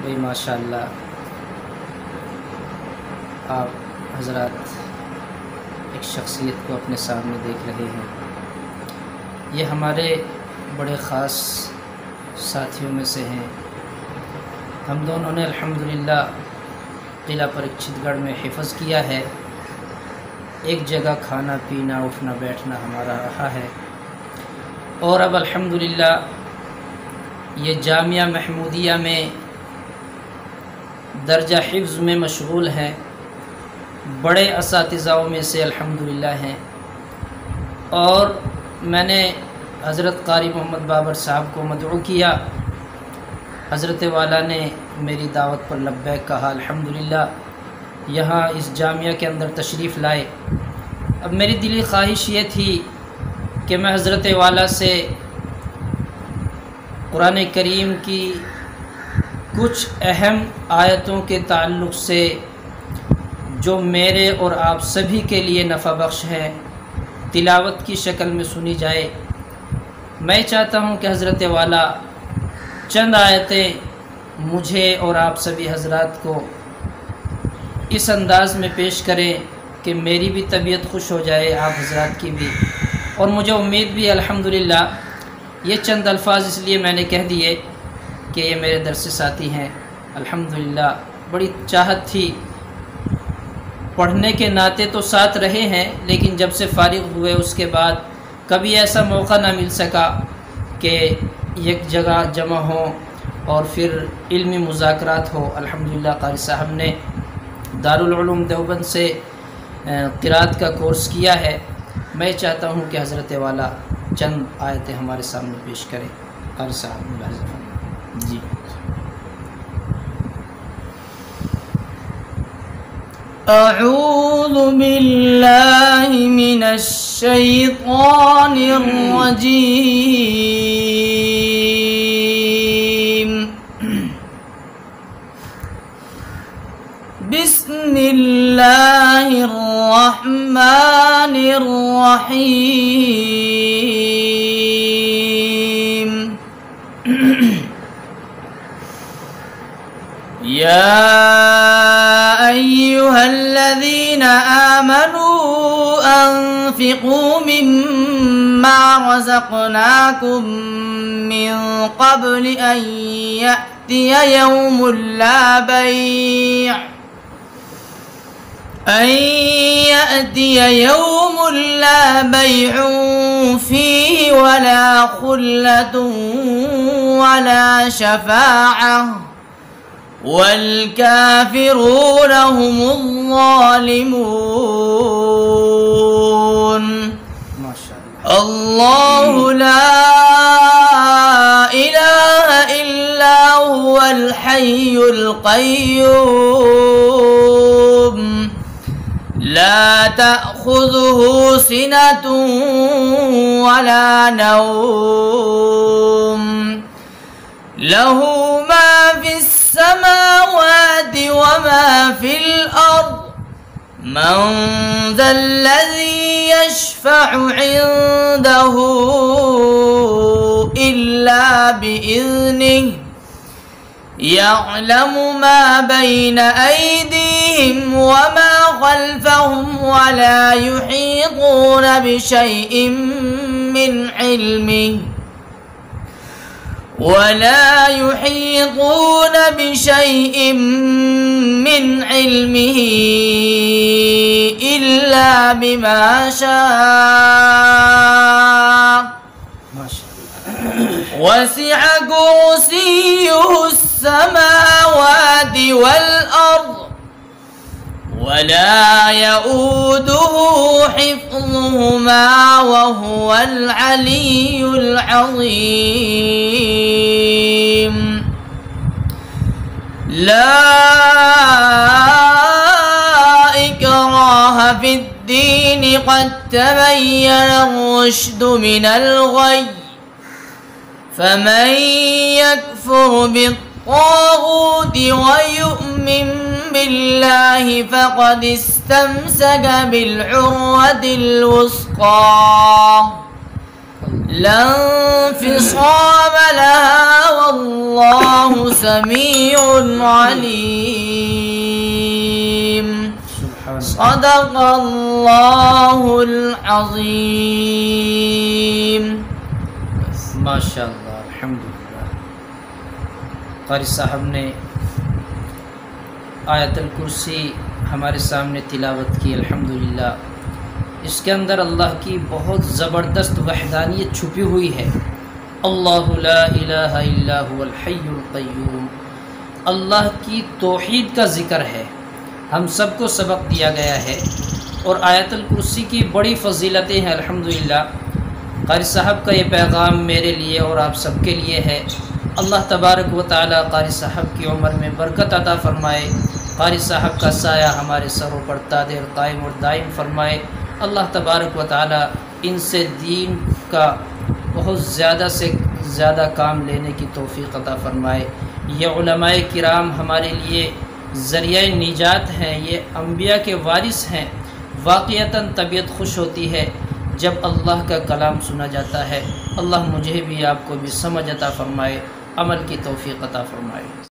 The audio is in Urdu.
بھئی ماشاءاللہ آپ حضرات ایک شخصیت کو اپنے سامنے دیکھ رہے ہیں. یہ ہمارے بڑے خاص ساتھیوں میں سے ہیں. ہم دونوں نے الحمدللہ قلعہ پریکشت گڑھ میں حفظ کیا ہے. ایک جگہ کھانا پینا اٹھنا بیٹھنا ہمارا رہا ہے، اور اب الحمدللہ یہ جامعہ محمودیہ میں درجہ حفظ میں مشغول ہیں. بڑے اساتذاؤں میں سے الحمدللہ ہیں. اور میں نے حضرت قاری محمد بابر صاحب کو مدعو کیا. حضرت والا نے میری دعوت پر لبیک کہا. الحمدللہ یہاں اس جامعہ کے اندر تشریف لائے. اب میری دلی خواہش یہ تھی کہ میں حضرت والا سے قرآن کریم کی کچھ اہم آیتوں کے تعلق سے جو میرے اور آپ سبھی کے لیے نفع بخش ہے تلاوت کی شکل میں سنی جائے. میں چاہتا ہوں کہ حضرت والا چند آیتیں مجھے اور آپ سبھی حضرات کو اس انداز میں پیش کریں کہ میری بھی طبیعت خوش ہو جائے، آپ حضرات کی بھی. اور مجھے امید بھی الحمدللہ یہ چند الفاظ اس لیے میں نے کہہ دیے کہ یہ میرے درس ساتھی ہیں. الحمدللہ بڑی چاہت تھی، پڑھنے کے ناطے تو ساتھ رہے ہیں، لیکن جب سے فارغ ہوئے اس کے بعد کبھی ایسا موقع نہ مل سکا کہ ایک جگہ جمع ہوں اور پھر علمی مذاکرات ہو. الحمدللہ قاری صاحب نے دارالعلوم دیوبند سے قرات کا کورس کیا ہے. میں چاہتا ہوں کہ حضرت والا چند آیتیں ہمارے سامنے پیش کریں. قاری صاحب جی. اعوذ باللہ من الشیطان الرجیم. بسم اللہ الرحمن الرحیم. یا أيها الذين آمنوا أنفقوا مما رزقناكم من قبل أن يأتي يوم لا بيع فيه ولا خلة ولا شفاعة والكافرون هم الظالمون. الله لا إله إلا هو الحي القيوم لا تأخذه سنة ولا نوم له ما في السماوات وما في الأرض من ذا الذي يشفع عنده إلا بإذنه يعلم ما بين أيديهم وما خلفهم ولا يحيطون بشيء من علمه إلا بما شاء وسع كرسيه السماوات والأرض ولا يؤوده حفظهما وهو العلي العظيم. لا إكراه في الدين قد تبين الرشد من الغي فمن يكفر بالطاغوت ويؤمن بالله فقد استمسك بالعروة الوثقى لا انفصام لها والله سميع عليم صدق الله العظيم. ماشاء اللہ، الحمدللہ. قاری صاحب نے آیت الکرسی ہمارے سامنے تلاوت کی الحمدللہ. اس کے اندر اللہ کی بہت زبردست وحدانیت چھپی ہوئی ہے. اللہ لا الہ الا هو الحی القیوم. اللہ کی توحید کا ذکر ہے. ہم سب کو سبق دیا گیا ہے اور آیت الکرسی کی بڑی فضیلتیں ہیں الحمدللہ. قاری صاحب کا یہ پیغام میرے لیے اور آپ سب کے لیے ہے. اللہ تبارک و تعالی قاری صاحب کی عمر میں برکت عطا فرمائے. قاری صاحب کا سایہ ہمارے سروں پر تا دیر قائم اور دائم فرمائے. اللہ تبارک و تعالی ان سے دین کا بہت زیادہ سے زیادہ کام لینے کی توفیق عطا فرمائے. یہ علماء کرام ہمارے لیے ذریعہ نجات ہیں، یہ انبیاء کے وارث ہیں. واقعتاً طبیعت خوش ہوتی ہے جب اللہ کا کلام سنا جاتا ہے. اللہ مجھے بھی آپ کو بھی سمجھ عطا فرمائے، عمل کی توفیق عطا فرمائے.